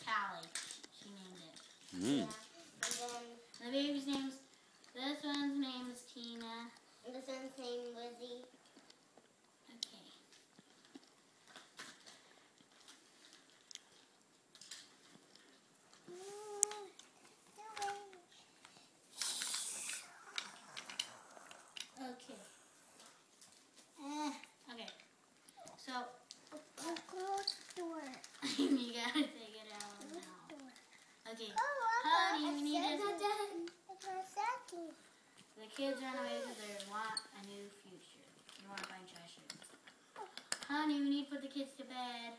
Callie. She named it. Mm. And then the baby's name's, this one's name is Tina. And this one's named Lizzie. Okay. Okay. Okay. So, Close the door. you gotta take it out now. Okay. Oh, Honey, we need to... to. The kids run away because they want a new future. They want to find treasure. Honey, we need to put the kids to bed.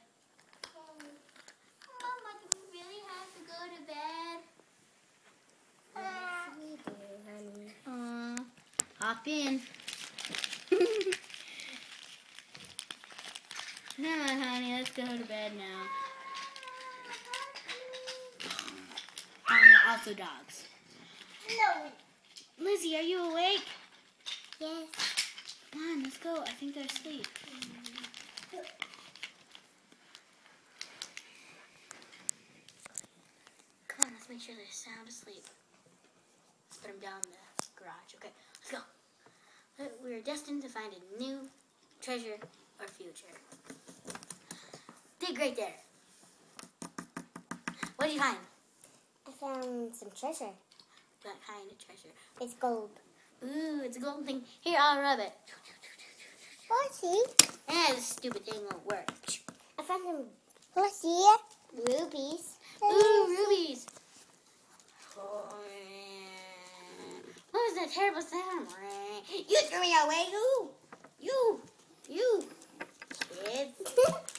Mama, do we really have to go to bed? Yes, we do, honey. Hop in. Come on, honey, let's go to bed now. Also dogs. No. Lizzie, are you awake? Yes. Come on, let's go. I think they're asleep. Come on, let's make sure they're sound asleep. Let's put them down in the garage. Okay, let's go. We're destined to find a new treasure or future. Dig right there. What did you find? I found some treasure. What kind of treasure? It's gold. Ooh, it's a golden thing. Here, I'll rub it. Let's see. This stupid thing won't work. I found some. Let's see. Rubies. Ooh, rubies. Oh, what was that terrible sound? You threw me away. You. Kids.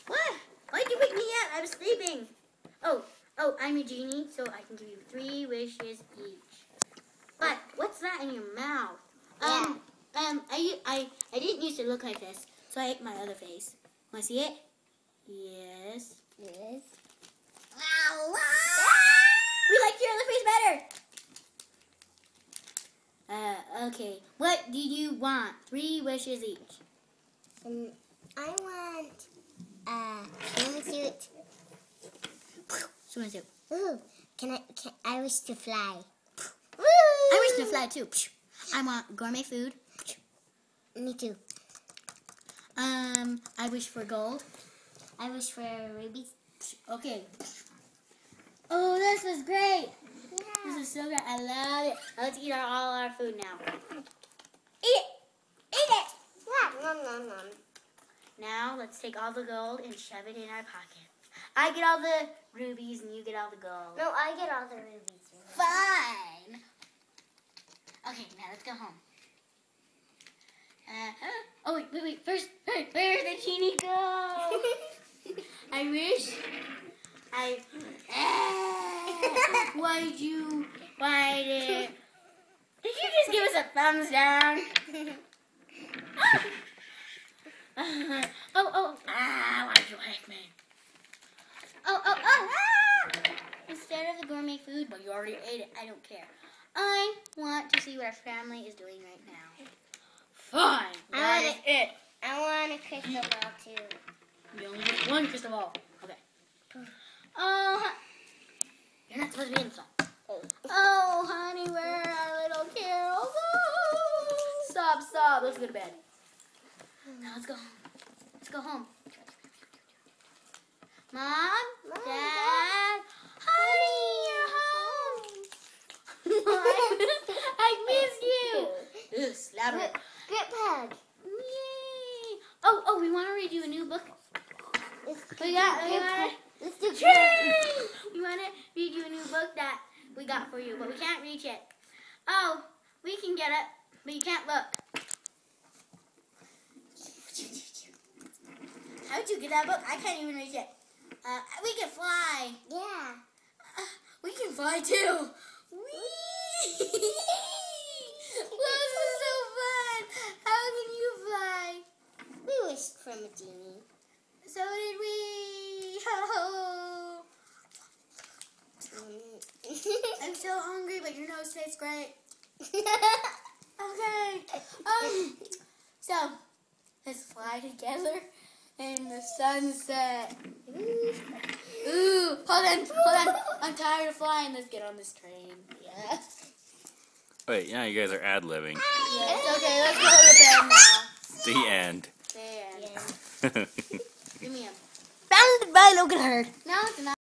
What? Why'd you wake me up? I was sleeping. Oh, I'm your genie, so I can give you 3 wishes each. But what's that in your mouth? I didn't used to look like this, so I ate my other face. Want to see it? Yes. Yes. Wow! We like your other face better. Okay. What do you want? 3 wishes each. I want a swimsuit. Swimsuit. Ooh, I wish to fly. I wish to fly too. I want gourmet food. Me too. I wish for gold. I wish for rubies. Okay. Oh, this was great. Yeah. This is so good. I love it. Let's eat all our food now. Eat it. Eat it. Yeah. Nom nom nom. Now let's take all the gold and shove it in our pockets. I get all the rubies and you get all the gold. No, I get all the rubies. Fine. Okay, now let's go home. Oh, wait. First, where's the genie go? I wish why did you just give us a thumbs down? Why did you hate me? Instead of the gourmet food, but you already ate it, I don't care. I want to see what our family is doing right now. Fine, that is it. I want a crystal ball too. You only get 1 crystal ball. Okay. Oh, you're not supposed to be in the song. Oh, honey, where are our little carols? Oh, stop. Let's go to bed. Now let's go home. Let's go home. Mom, Dad, honey, you're home. I missed you. Ooh, louder. Grip hug. Yay. Oh, we want to read you a new book. Let's do We want to read you a new book that we got for you, but we can't reach it. Oh, we can get it, but you can't look. How'd you get that book? I can't even reach it. We can fly. Yeah. We can fly too. Whee! This is so fun. How can you fly? We wished from a genie. So did we. Oh. I'm so hungry, but your nose tastes great. Okay. So let's fly together in the sunset. Ooh, Hold on. I'm tired of flying. Let's get on this train. Yes. Wait, yeah, you guys are ad-libbing. Yes. Okay, let's go to bed now. The end. The end. Give me a. Bound by Logan Herd. No, it's not.